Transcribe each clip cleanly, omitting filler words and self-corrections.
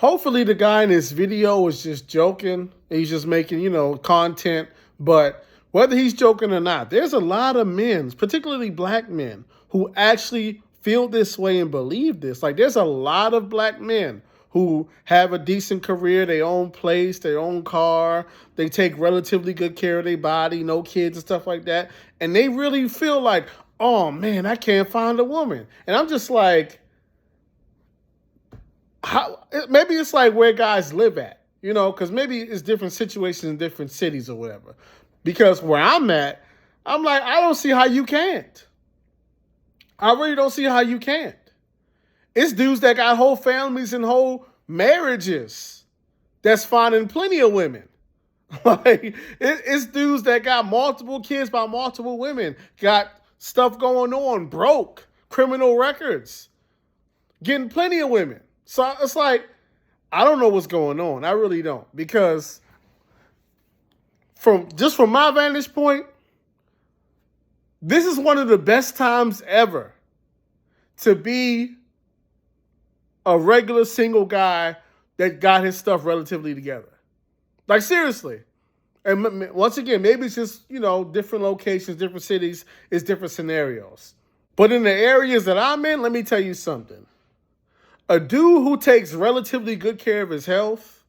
Hopefully the guy in this video is just joking. He's just making, content. But whether he's joking or not, there's a lot of men, particularly black men, who actually feel this way and believe this. Like, there's a lot of black men who have a decent career, their own place, their own car. They take relatively good care of their body, no kids and stuff like that. And they really feel like, oh man, I can't find a woman. And I'm just like, maybe it's like where guys live at, because maybe it's different situations in different cities or whatever. Because where I'm at, I'm like, I don't see how you can't. I really don't see how you can't. It's dudes that got whole families and whole marriages that's finding plenty of women. Like, it's dudes that got multiple kids by multiple women, got stuff going on, broke, criminal records, getting plenty of women. So it's like, I don't know what's going on. I really don't. Because from my vantage point, this is one of the best times ever to be a regular single guy that got his stuff relatively together. Like, seriously. And once again, maybe it's just, different locations, different cities, it's different scenarios. But in the areas that I'm in, let me tell you something. A dude who takes relatively good care of his health,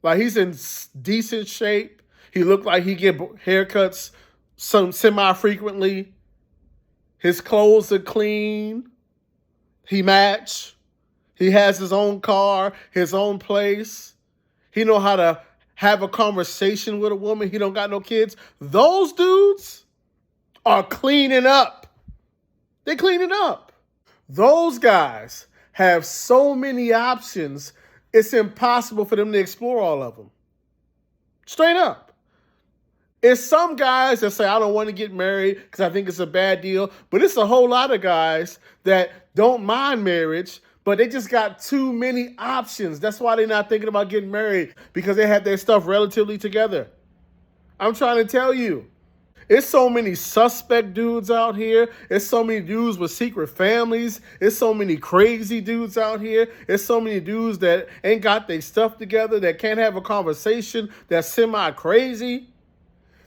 like he's in decent shape, he look like he get haircuts semi-frequently, his clothes are clean, he match, he has his own car, his own place, he know how to have a conversation with a woman, he don't got no kids. Those dudes are cleaning up. They cleaning up. Those guys have so many options, it's impossible for them to explore all of them. Straight up. It's some guys that say, I don't want to get married because I think it's a bad deal. But it's a whole lot of guys that don't mind marriage, but they just got too many options. That's why they're not thinking about getting married, because they have their stuff relatively together. I'm trying to tell you. It's so many suspect dudes out here. It's so many dudes with secret families. It's so many crazy dudes out here. It's so many dudes that ain't got their stuff together, that can't have a conversation, that's semi-crazy.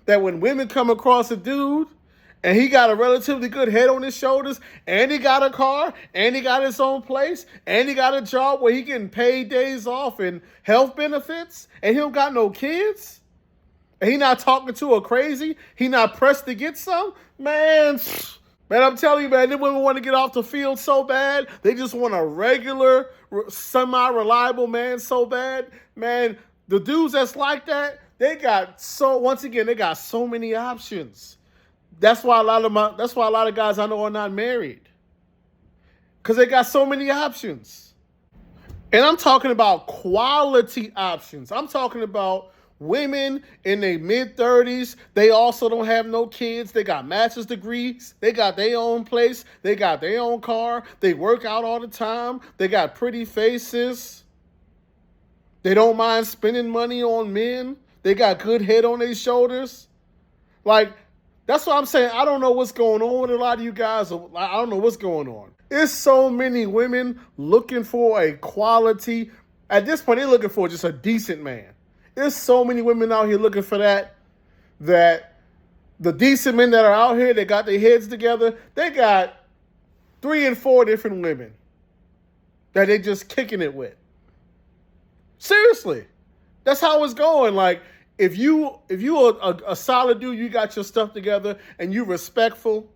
That when women come across a dude and he got a relatively good head on his shoulders, and he got a car, and he got his own place, and he got a job where he getting paid days off and health benefits, and he don't got no kids, and he not talking to a crazy, he not pressed to get some, man, I'm telling you, man, them women want to get off the field so bad. They just want a regular, semi-reliable man so bad. Man, the dudes that's like that, they got so many options. That's why a lot of guys I know are not married. Because they got so many options. And I'm talking about quality options. I'm talking about women in their mid-30s. They also don't have no kids. They got master's degrees. They got their own place. They got their own car. They work out all the time. They got pretty faces. They don't mind spending money on men. They got good head on their shoulders. Like, that's what I'm saying. I don't know what's going on with a lot of you guys. I don't know what's going on. There's so many women looking for a quality. At this point, they're looking for just a decent man. There's so many women out here looking for that the decent men that are out here, they got their heads together, they got 3 and 4 different women that they just kicking it with. Seriously. That's how it's going. Like, if you are a solid dude, you got your stuff together, and you respectful,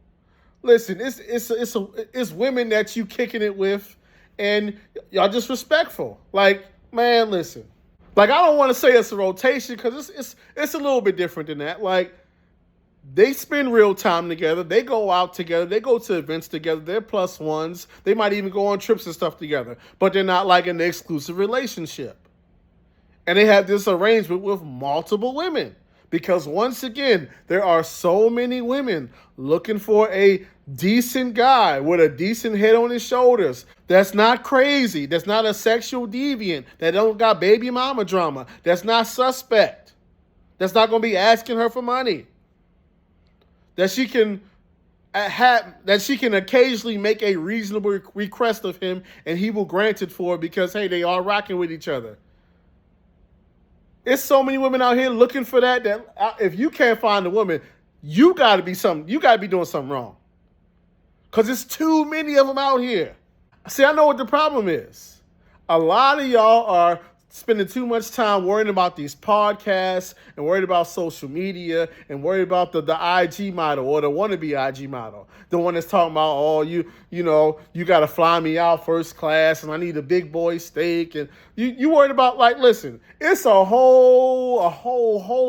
listen, it's women that you kicking it with, and y'all just respectful. Like, man, listen. Like, I don't want to say it's a rotation, because it's a little bit different than that. Like, they spend real time together. They go out together. They go to events together. They're plus ones. They might even go on trips and stuff together. But they're not like in an exclusive relationship. And they have this arrangement with multiple women. Because once again, there are so many women looking for a decent guy with a decent head on his shoulders. That's not crazy. That's not a sexual deviant. That don't got baby mama drama. That's not suspect. That's not going to be asking her for money. That she can that she can occasionally make a reasonable request of him and he will grant it for her because, hey, they are rocking with each other. There's so many women out here looking for that if you can't find a woman, you got to be doing something wrong. Because it's too many of them out here. See, I know what the problem is. A lot of y'all are spending too much time worrying about these podcasts and worried about social media and worried about the IG model or the wannabe IG model. The one that's talking about, oh, you got to fly me out first class and I need a big boy steak. And you worried about, like, listen, it's a whole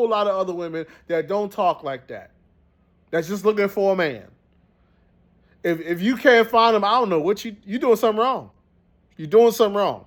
lot of other women that don't talk like that. That's just looking for a man. If you can't find them, I don't know what you're doing something wrong. You're doing something wrong.